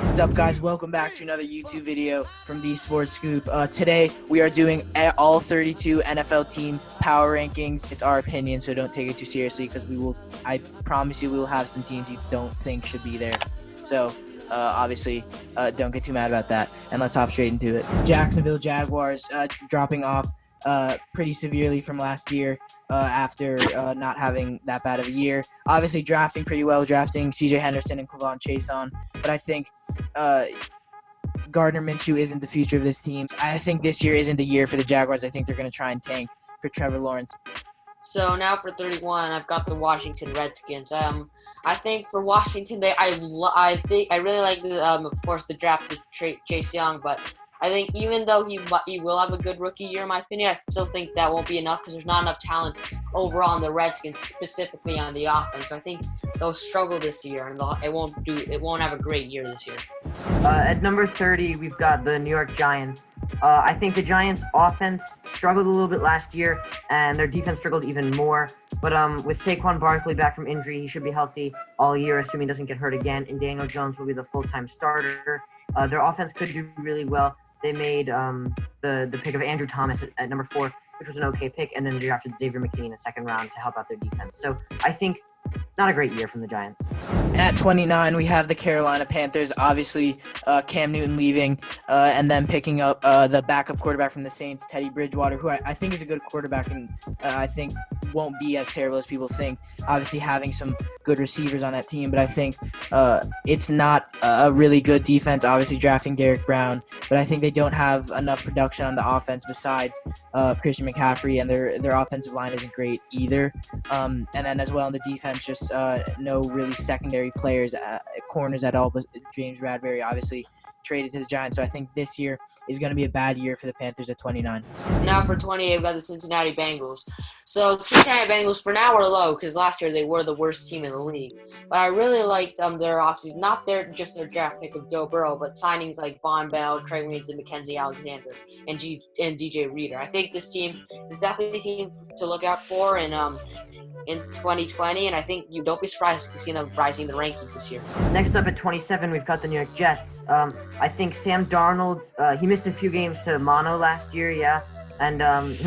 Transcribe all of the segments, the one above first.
What's up, guys? Welcome back to another YouTube video from the Sports Scoop. Today we are doing all 32 NFL team power rankings. It's our opinion, so don't take it too seriously because I promise you we will have some teams you don't think should be there. So obviously don't get too mad about that, and let's hop straight into it. Jacksonville Jaguars dropping off pretty severely from last year after not having that bad of a year. Obviously drafting pretty well, drafting C.J. Henderson and Clavon Chason, but I think Gardner Minshew isn't the future of this team. I think this year isn't the year for the Jaguars. I think they're going to try and tank for Trevor Lawrence. So now for 31, I've got the Washington Redskins. I think for Washington, I really like of course the draft with Chase Young, but I think even though he will have a good rookie year, in my opinion, I still think that won't be enough because there's not enough talent overall in the Redskins, specifically on the offense. So I think they'll struggle this year, and it won't have a great year this year. At number 30, we've got the New York Giants. I think the Giants' offense struggled a little bit last year, and their defense struggled even more. But with Saquon Barkley back from injury, he should be healthy all year, assuming he doesn't get hurt again. And Daniel Jones will be the full-time starter. Their offense could do really well. They made the pick of Andrew Thomas at number 4, which was an okay pick, and then they drafted Xavier McKinney in the second round to help out their defense. So I think not a great year from the Giants. And at 29, we have the Carolina Panthers. Obviously, Cam Newton leaving, and then picking up the backup quarterback from the Saints, Teddy Bridgewater, who I think is a good quarterback, and I think won't be as terrible as people think. Obviously, having some good receivers on that team, but I think it's not a really good defense. Obviously, drafting Derek Brown, but I think they don't have enough production on the offense besides Christian McCaffrey, and their offensive line isn't great either. And then as well in the defense, just no really secondary players, corners at all, but James Bradbury obviously traded to the Giants. So I think this year is going to be a bad year for the Panthers at 29. Now for 28, we've got the Cincinnati Bengals. So Cincinnati Bengals for now are low because last year they were the worst team in the league. But I really liked their offseason, not just their draft pick of Joe Burrow, but signings like Von Bell, Trey Waynes, and Mackenzie Alexander, and DJ Reader. I think this team is definitely a team to look out for in 2020, and I think you don't be surprised to see them rising the rankings this year. Next up at 27, we've got the New York Jets. I think Sam Darnold, he missed a few games to mono last year, yeah, and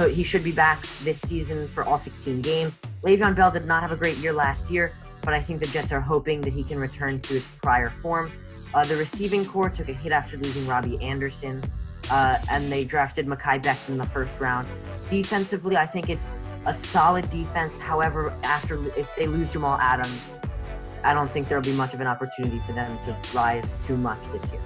he should be back this season for all 16 games. Le'Veon Bell did not have a great year last year, but I think the Jets are hoping that he can return to his prior form. The receiving corps took a hit after losing Robbie Anderson, and they drafted Mekhi Becton in the first round. Defensively, I think it's a solid defense. However, if they lose Jamal Adams, I don't think there'll be much of an opportunity for them to rise too much this year.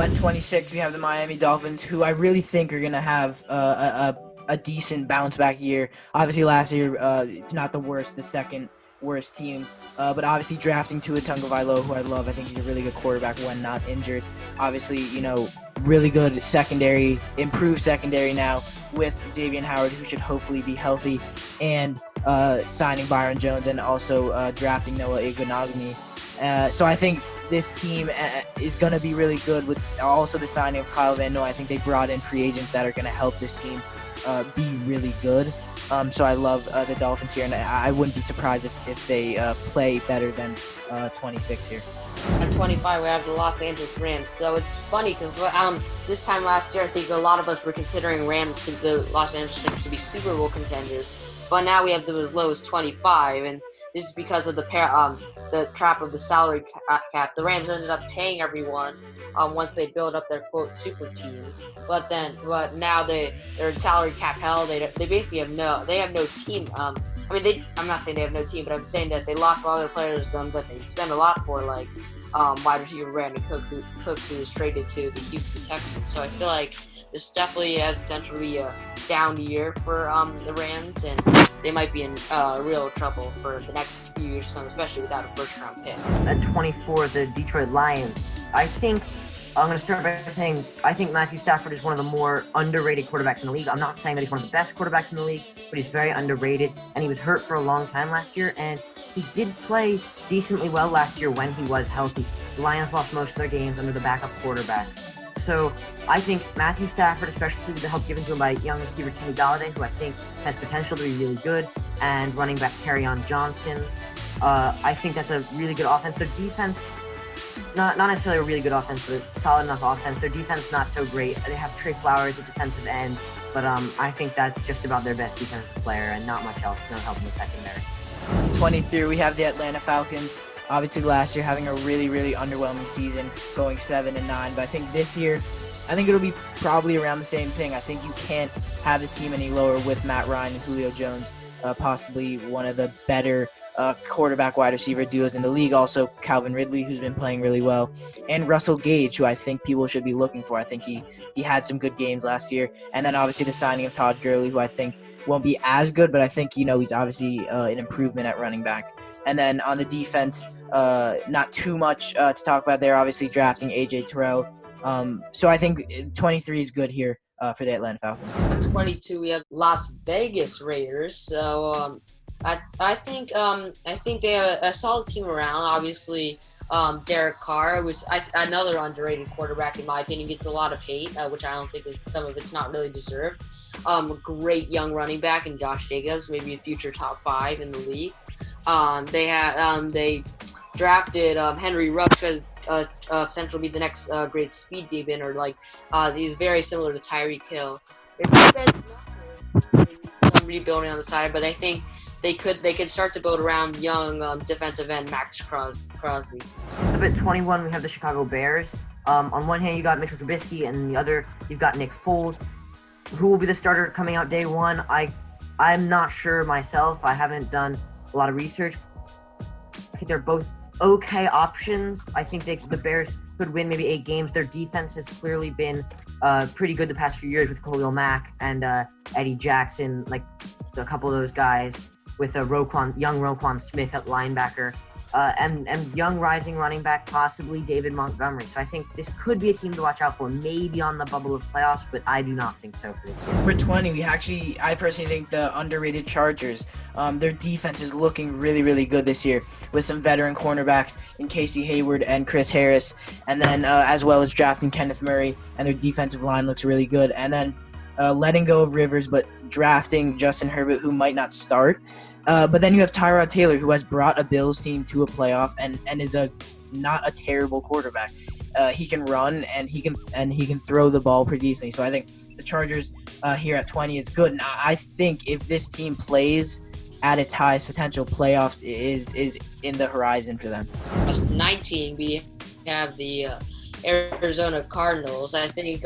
At 26, we have the Miami Dolphins, who I really think are going to have a decent bounce-back year. Obviously, last year, if not the worst, the second worst team. But obviously, drafting Tua Tagovailoa, who I love. I think he's a really good quarterback when not injured. Obviously, really good secondary, improved secondary now with Xavier Howard, who should hopefully be healthy, and signing Byron Jones and also drafting Noah Iguanagni. So I think this team is going to be really good with also the signing of Kyle Van Noy. I think they brought in free agents that are going to help this team be really good. So I love the Dolphins here, and I wouldn't be surprised if they play better than 26 here. At 25, we have the Los Angeles Rams. So it's funny because this time last year, I think a lot of us were considering the Los Angeles Rams to be Super Bowl contenders. But now we have them as low as 25, and this is because of the trap of the salary cap. The Rams ended up paying everyone once they build up their quote super team. But now they're in salary cap hell. They basically have no team. I'm not saying they have no team, but I'm saying that they lost a lot of their players that they spend a lot for, like wide receiver Brandon Cooks, who was traded to the Houston Texans. So I feel like this definitely has potential to be a down year for the Rams, and they might be in real trouble for the next few years to come, especially without a first-round pick. At 24, the Detroit Lions. I'm going to start by saying I think Matthew Stafford is one of the more underrated quarterbacks in the league. I'm not saying that he's one of the best quarterbacks in the league, but he's very underrated, and he was hurt for a long time last year, and he did play decently well last year when he was healthy. The Lions lost most of their games under the backup quarterbacks. So I think Matthew Stafford, especially with the help given to him by young receiver Kenny Galladay, who I think has potential to be really good, and running back Kerryon Johnson, I think that's a really good offense. Their defense not necessarily a really good offense, but a solid enough offense. Their defense not so great. They have Trey Flowers at defensive end, but I think that's just about their best defensive player and not much else. No help in the secondary. 23, we have the Atlanta Falcons. Obviously, last year having a really, really underwhelming season, going 7-9. But I think this year, I think it'll be probably around the same thing. I think you can't have the team any lower with Matt Ryan and Julio Jones, possibly one of the better quarterback wide receiver duos in the league. Also, Calvin Ridley, who's been playing really well, and Russell Gage, who I think people should be looking for. I think he had some good games last year. And then obviously the signing of Todd Gurley, who I think won't be as good, but I think, he's obviously an improvement at running back. And then on the defense, not too much to talk about there. Obviously drafting A.J. Terrell. So I think 23 is good here for the Atlanta Falcons. At 22, we have Las Vegas Raiders. So I think they have a solid team around. Obviously, Derek Carr was another underrated quarterback in my opinion. Gets a lot of hate, which I don't think is some of it's not really deserved. A great young running back in Josh Jacobs, maybe a future top 5 in the league. They drafted Henry Ruggs as potential to be the next great speed demon, or he's very similar to Tyreek Hill. They're rebuilding on the side, but I think they could start to build around young defensive end Max Crosby. Up at 21, we have the Chicago Bears. On one hand, you got Mitchell Trubisky, and the other, you've got Nick Foles. Who will be the starter coming out day one? I'm not sure myself. I haven't done a lot of research. I think they're both okay options. I think the Bears could win maybe 8 games. Their defense has clearly been pretty good the past few years with Khalil Mack and Eddie Jackson, like a couple of those guys, with young Roquan Smith at linebacker, and young rising running back, possibly David Montgomery. So I think this could be a team to watch out for, maybe on the bubble of playoffs, but I do not think so for this year. For 20, I personally think the underrated Chargers, their defense is looking really, really good this year with some veteran cornerbacks in Casey Hayward and Chris Harris, and then as well as drafting Kenneth Murray, and their defensive line looks really good. And then letting go of Rivers, but drafting Justin Herbert, who might not start. But then you have Tyrod Taylor, who has brought a Bills team to a playoff and is not a terrible quarterback. He can run and he can throw the ball pretty decently. So I think the Chargers here at 20 is good. And I think if this team plays at its highest potential, playoffs is in the horizon for them. Plus 19, we have the Arizona Cardinals. I think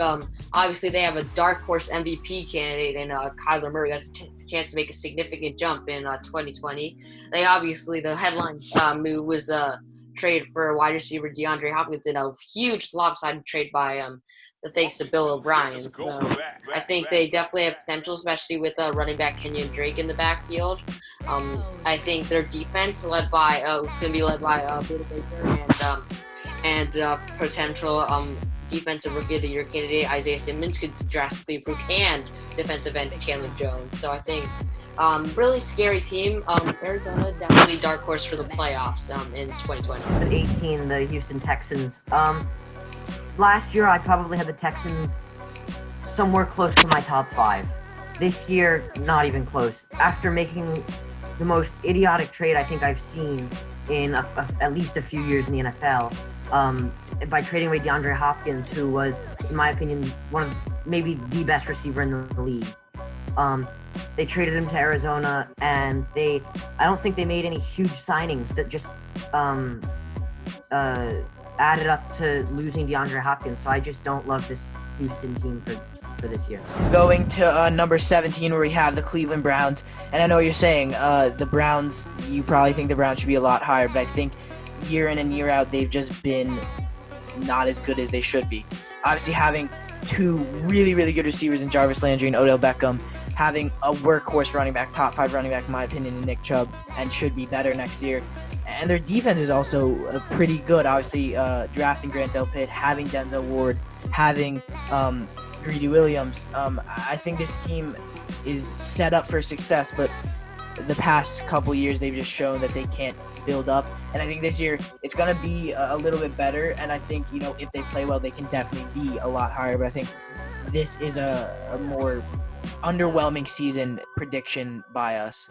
obviously they have a dark horse MVP candidate in Kyler Murray. That's a chance to make a significant jump in 2020. The headline move was trade for wide receiver DeAndre Hopkins in a huge lopsided trade by thanks to Bill O'Brien. So I think they definitely have potential, especially with running back Kenyon Drake in the backfield. I think their defense can be led by Budda Baker and potential defensive rookie of the year candidate Isaiah Simmons could drastically improve, and defensive end Chandler Jones. So I think really scary team. Arizona definitely dark horse for the playoffs in 2020. At 18, the Houston Texans. Last year I probably had the Texans somewhere close to my top 5. This year, not even close. After making the most idiotic trade I think I've seen in at least a few years in the NFL, by trading away DeAndre Hopkins, who was, in my opinion, one of maybe the best receiver in the league. They traded him to Arizona, and I don't think they made any huge signings that just added up to losing DeAndre Hopkins. So I just don't love this Houston team for this year. Going to number 17, where we have the Cleveland Browns. And I know you're saying the Browns, you probably think the Browns should be a lot higher, but I think year in and year out, they've just been not as good as they should be. Obviously, having 2 really, really good receivers in Jarvis Landry and Odell Beckham, having a workhorse running back, top 5 running back, in my opinion, in Nick Chubb, and should be better next year. And their defense is also pretty good. Obviously, drafting Grant Delpit, having Denzel Ward, having Greedy Williams. I think this team is set up for success, but the past couple years, they've just shown that they can't build up. And I think this year it's going to be a little bit better. And I think, if they play well, they can definitely be a lot higher. But I think this is a more underwhelming season prediction by us.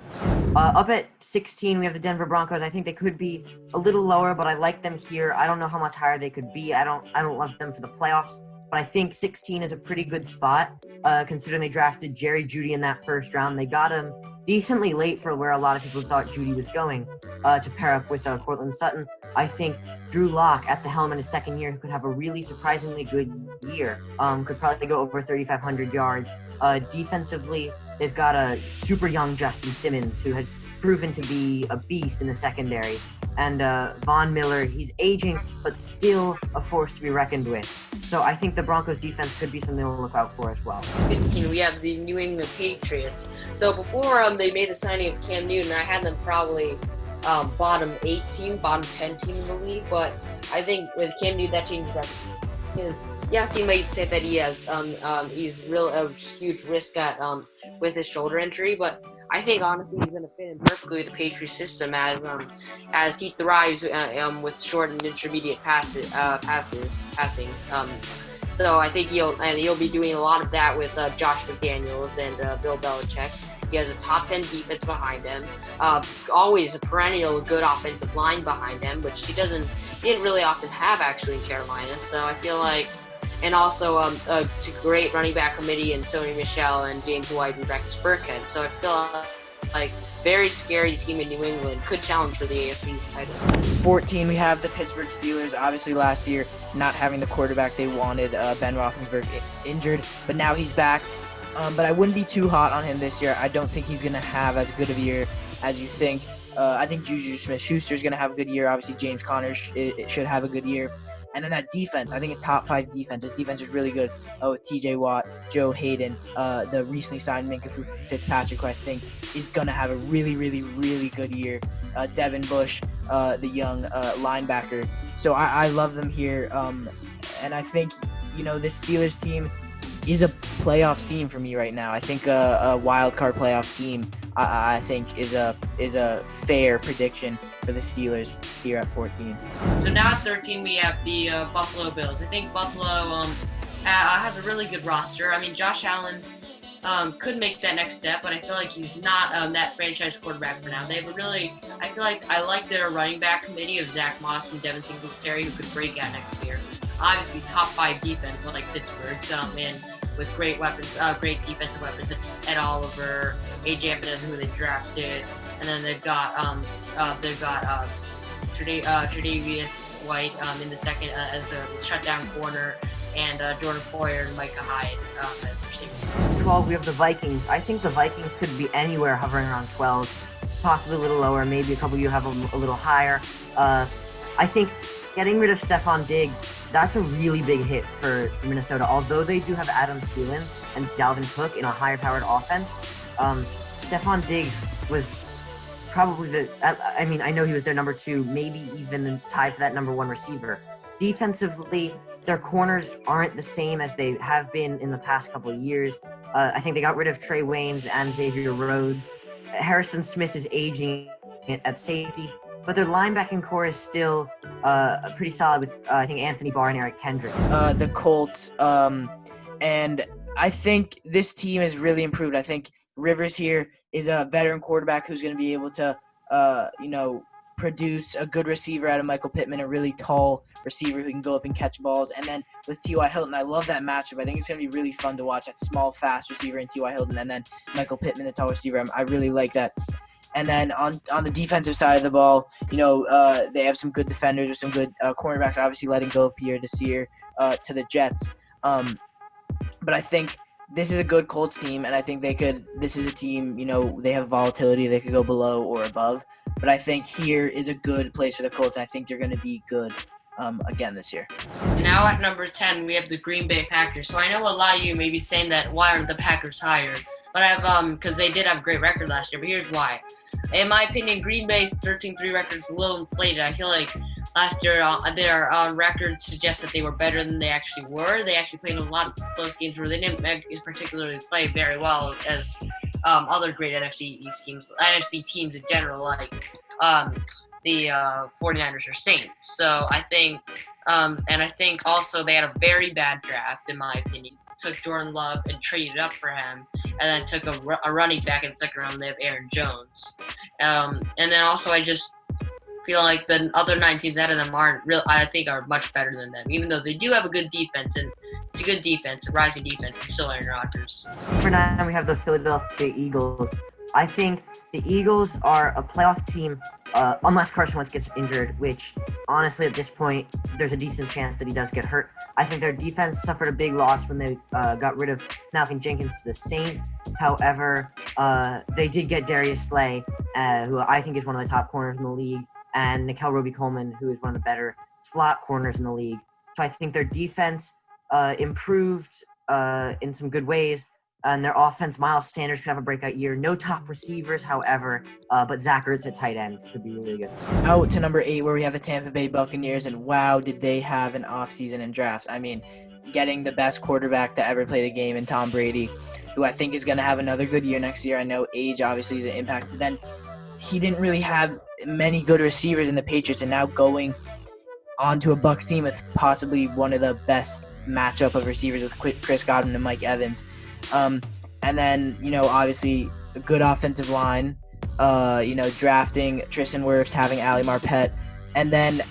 Up at 16, we have the Denver Broncos. I think they could be a little lower, but I like them here. I don't know how much higher they could be. I don't love them for the playoffs, but I think 16 is a pretty good spot, considering they drafted Jerry Jeudy in that first round. They got him decently late for where a lot of people thought Jeudy was going, to pair up with Cortland Sutton. I think Drew Lock at the helm in his second year could have a really surprisingly good year. Could probably go over 3,500 yards. Defensively, they've got a super young Justin Simmons who has proven to be a beast in the secondary. And Von Miller, he's aging, but still a force to be reckoned with. So I think the Broncos defense could be something to look out for as well. 15, we have the New England Patriots. So before they made the signing of Cam Newton, I had them probably bottom 8 team, bottom 10 team in the league. But I think with Cam Newton, that changes everything. Yeah, teammates say that he has he's a huge risk at with his shoulder injury, but I think honestly he's going to fit in perfectly with the Patriots system as he thrives with short and intermediate passing. So I think he'll be doing a lot of that with Josh McDaniels and Bill Belichick. He has a top 10 defense behind him, always a perennial good offensive line behind him, which he didn't really often have actually in Carolina. So I feel like. And also a great running back committee and Sony Michel and James White and Rex Burkhead. So I feel like very scary team in New England could challenge for the AFC's title. 14, we have the Pittsburgh Steelers. Obviously last year not having the quarterback they wanted, Ben Roethlisberger injured, but now he's back. But I wouldn't be too hot on him this year. I don't think he's going to have as good of a year as you think. I think Juju Smith-Schuster is going to have a good year. Obviously James Conner should have a good year. And then that defense, I think a top 5 defense. This defense is really good. With T.J. Watt, Joe Hayden, the recently signed Minkah Fitzpatrick, who I think is going to have a really, really, really good year. Devin Bush, the young linebacker. So I love them here. And I think, this Steelers team is a playoffs team for me right now. I think a wild card playoff team, I think is a fair prediction for the Steelers here at 14. So now at 13 we have the Buffalo Bills. I think Buffalo has a really good roster. I mean, Josh Allen could make that next step, but I feel like he's not that franchise quarterback for now. I feel like I like their running back committee of Zach Moss and Devin Singletary, who could break out next year. Obviously, top 5 defense like Pittsburgh, and with great weapons, great defensive weapons such as Ed Oliver, AJ Epinesa, who they drafted, and then they've got Tre'Davious White in the second as a shutdown corner, and Jordan Poyer and Micah Hyde as their safeties. 12, we have the Vikings. I think the Vikings could be anywhere hovering around 12, possibly a little lower. Maybe a couple of you have them a little higher. I think getting rid of Stephon Diggs, that's a really big hit for Minnesota. Although they do have Adam Thielen and Dalvin Cook in a higher-powered offense, Stephon Diggs was probably I know he was their number 2, maybe even tied for that number 1 receiver. Defensively, their corners aren't the same as they have been in the past couple of years. I think they got rid of Trey Waynes and Xavier Rhodes. Harrison Smith is aging at safety, but their linebacking core is still pretty solid with, I think, Anthony Barr and Eric Kendricks. The Colts, and I think this team has really improved. I think Rivers here is a veteran quarterback who's going to be able to, produce a good receiver out of Michael Pittman, a really tall receiver who can go up and catch balls. And then with T.Y. Hilton, I love that matchup. I think it's going to be really fun to watch, that small, fast receiver in T.Y. Hilton, and then Michael Pittman, the tall receiver. I really like that. And then on the defensive side of the ball, they have some good defenders with some good cornerbacks, obviously letting go of Pierre Desir to the Jets. But I think this is a good Colts team, and I think this is a team, they have volatility. They could go below or above. But I think here is a good place for the Colts, and I think they're going to be good again this year. Now at number 10, we have the Green Bay Packers. So I know a lot of you may be saying that why aren't the Packers higher? But because they did have a great record last year. But here's why. In my opinion, Green Bay's 13-3 record is a little inflated. I feel like last year their records suggest that they were better than they actually were. They actually played a lot of close games where they didn't particularly play very well as other great NFC teams in general, like the 49ers or Saints. So I think, and I think also they had a very bad draft, in my opinion. took Jordan Love and traded up for him, and then took a running back in the second round. They have Aaron Jones, and then also I just feel like the other 9 teams out of them aren't real. I think are much better than them, even though they do have a good defense, and it's a good defense, a rising defense. It's still Aaron Rodgers. For 9, we have the Philadelphia Eagles. I think the Eagles are a playoff team, unless Carson Wentz gets injured, which honestly at this point there's a decent chance that he does get hurt. I think their defense suffered a big loss when they got rid of Malcolm Jenkins to the Saints. However, they did get Darius Slay, who I think is one of the top corners in the league, and Nickel Roby-Coleman, who is one of the better slot corners in the league. So I think their defense improved in some good ways. And their offense, Miles Sanders could have a breakout year. No top receivers, however, but Zach Ertz at tight end could be really good. Out to number 8, where we have the Tampa Bay Buccaneers, and wow, did they have an offseason in drafts. I mean, getting the best quarterback to ever play the game in Tom Brady, who I think is going to have another good year next year. I know age obviously is an impact, but then he didn't really have many good receivers in the Patriots, and now going onto a Bucs team with possibly one of the best matchup of receivers with Chris Godwin and Mike Evans. And then, obviously a good offensive line, drafting Tristan Wirfs, having Ali Marpet, and then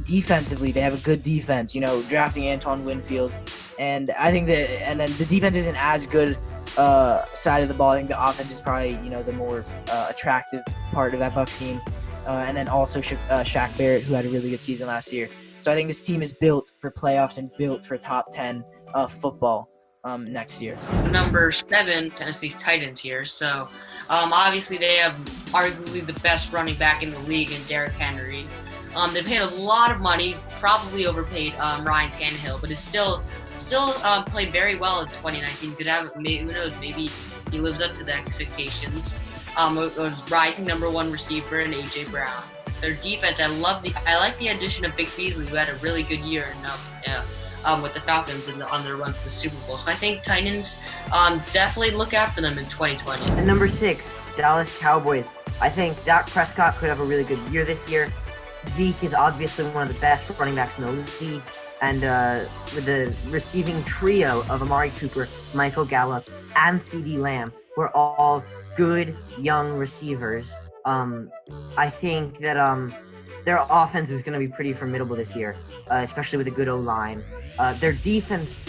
defensively, they have a good defense, drafting Antoine Winfield. And I think and then the defense isn't as good side of the ball. I think the offense is probably, the more attractive part of that Bucs team. And then also Shaq Barrett, who had a really good season last year. So I think this team is built for playoffs and built for top 10 football next year. Number 7, Tennessee Titans here. So obviously they have arguably the best running back in the league in Derrick Henry. They paid a lot of money, probably overpaid Ryan Tannehill, but it's still played very well in 2019. Could have, who knows, maybe he lives up to the expectations. It was rising number 1 receiver in A.J. Brown. Their defense, I like the addition of Vic Beasley, who had a really good year with the Falcons on their run to the Super Bowl. So I think Titans definitely look out for them in 2020. And number 6, Dallas Cowboys. I think Dak Prescott could have a really good year this year. Zeke is obviously one of the best running backs in the league. And with the receiving trio of Amari Cooper, Michael Gallup, and CeeDee Lamb were all good young receivers. I think that their offense is going to be pretty formidable this year, especially with a good O-line. Their defense,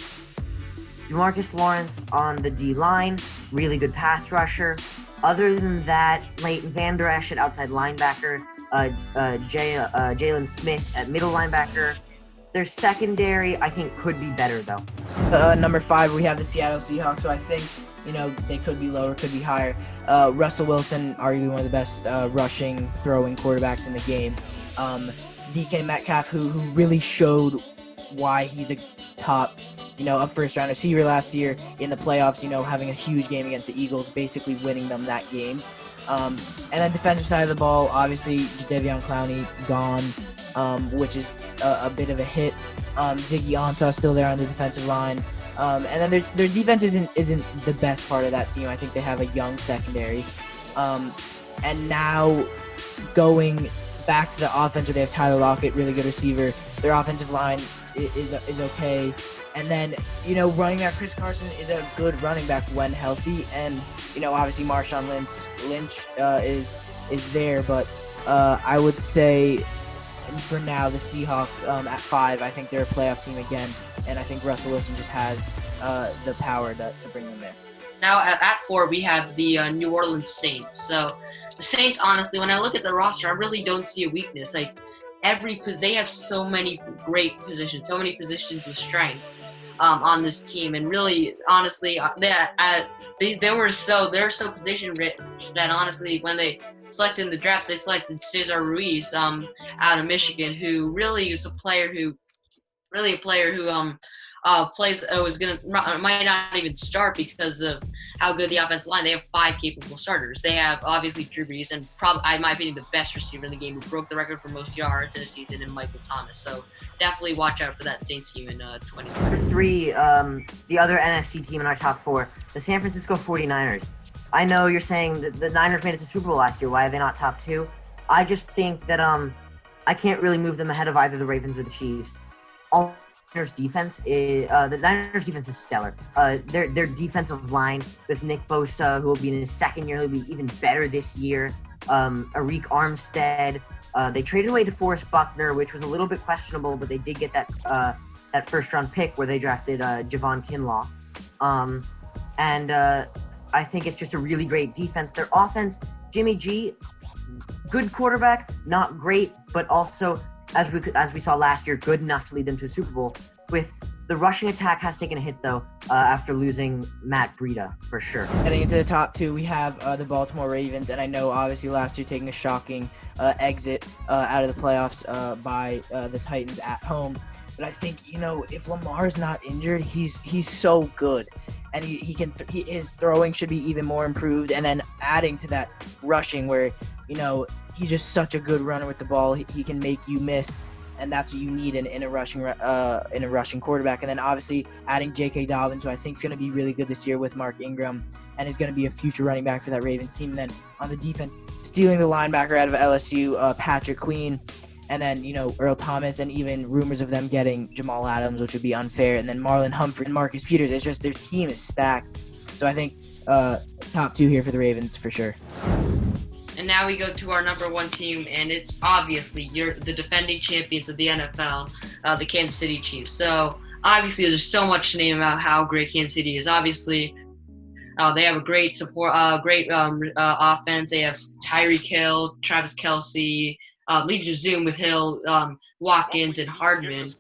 DeMarcus Lawrence on the D-line, really good pass rusher. Other than that, Leighton Vander Esch at outside linebacker, Jalen Smith at middle linebacker. Their secondary, I think, could be better, though. Number 5, we have the Seattle Seahawks, so I think, they could be lower, could be higher. Russell Wilson, arguably one of the best rushing, throwing quarterbacks in the game. DK Metcalf, who really showed why he's a top, a first-round receiver last year in the playoffs, having a huge game against the Eagles, basically winning them that game. And then defensive side of the ball, obviously, Jadeveon Clowney gone, which is a bit of a hit. Ziggy Ansah still there on the defensive line. And then their defense isn't the best part of that team. I think they have a young secondary. And now going back to the offense where they have Tyler Lockett, really good receiver. Their offensive line is okay. And then, running back Chris Carson is a good running back when healthy. And, obviously Marshawn Lynch is there. But I would say for now the Seahawks at 5, I think they're a playoff team again. And I think Russell Wilson just has the power to bring them there. Now at 4, we have the New Orleans Saints. So the Saints, honestly, when I look at the roster, I really don't see a weakness. Like they have so many great positions, so many positions of strength on this team, and really, honestly, they're so position rich that honestly, when they selected in the draft, they selected Cesar Ruiz out of Michigan, who really is a player who might not even start because of how good the offensive line. They have 5 capable starters. They have obviously Drew Brees and probably, in my opinion, the best receiver in the game who broke the record for most yards in a season in Michael Thomas. So definitely watch out for that Saints team in 2020. Number 3, the other NFC team in our top 4, the San Francisco 49ers. I know you're saying that the Niners made it to Super Bowl last year. Why are they not top 2? I just think that I can't really move them ahead of either the Ravens or the Chiefs. Niners defense is stellar. Their defensive line with Nick Bosa, who will be in his second year, he'll be even better this year. Arik Armstead. They traded away DeForest Buckner, which was a little bit questionable, but they did get that first round pick where they drafted Javon Kinlaw. I think it's just a really great defense. Their offense, Jimmy G, good quarterback, not great, but also as we saw last year, good enough to lead them to a Super Bowl. With the rushing attack has taken a hit though after losing Matt Breida for sure. Heading into the top two, we have the Baltimore Ravens, and I know obviously last year taking a shocking exit out of the playoffs by the Titans at home. But I think, if Lamar's not injured, he's so good, and his throwing should be even more improved. And then adding to that rushing, where he's just such a good runner with the ball. He can make you miss, and that's what you need in a rushing quarterback. And then obviously adding J.K. Dobbins, who I think is going to be really good this year with Mark Ingram, and is going to be a future running back for that Ravens team. And then on the defense, stealing the linebacker out of LSU, Patrick Queen. And then, Earl Thomas, and even rumors of them getting Jamal Adams, which would be unfair. And then Marlon Humphrey and Marcus Peters. It's just their team is stacked. So I think top two here for the Ravens for sure. And now we go to our number one team, and it's obviously the defending champions of the NFL, the Kansas City Chiefs. So obviously there's so much to name about how great Kansas City is. Obviously, they have a great offense. They have Tyreek Hill, Travis Kelce, Legion Zoom with Hill, Watkins, and Hardman.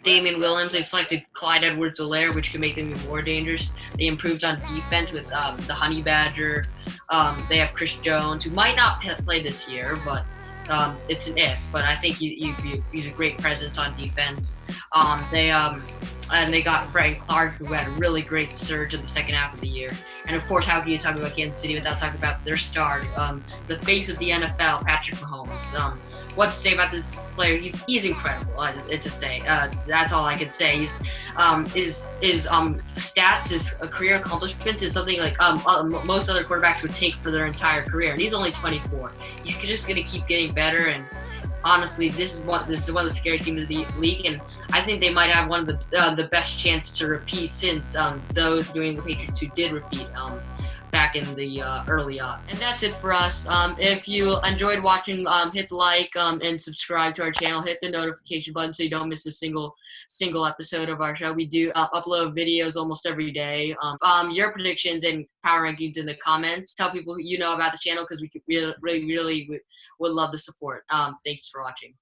Damian Williams, they selected Clyde Edwards-Helaire, which could make them even more dangerous. They improved on defense with the Honey Badger. They have Chris Jones, who might not play this year, but it's an if. But I think he's a great presence on defense. They got Frank Clark, who had a really great surge in the second half of the year. And of course, how can you talk about Kansas City without talking about their star, the face of the NFL, Patrick Mahomes? What to say about this player? He's incredible. To say that's all I can say. His stats, his career accomplishments is something like most other quarterbacks would take for their entire career, and he's only 24. He's just gonna keep getting better, and honestly, this is one of the scariest teams of the league, and I think they might have one of the best chance to repeat since those New England Patriots who did repeat back in the early odds. And that's it for us. If you enjoyed watching, hit the like and subscribe to our channel. Hit the notification button so you don't miss a single episode of our show. We do upload videos almost every day. Your predictions and power rankings in the comments. Tell people who you know about the channel, because we could really would love the support. Thanks for watching.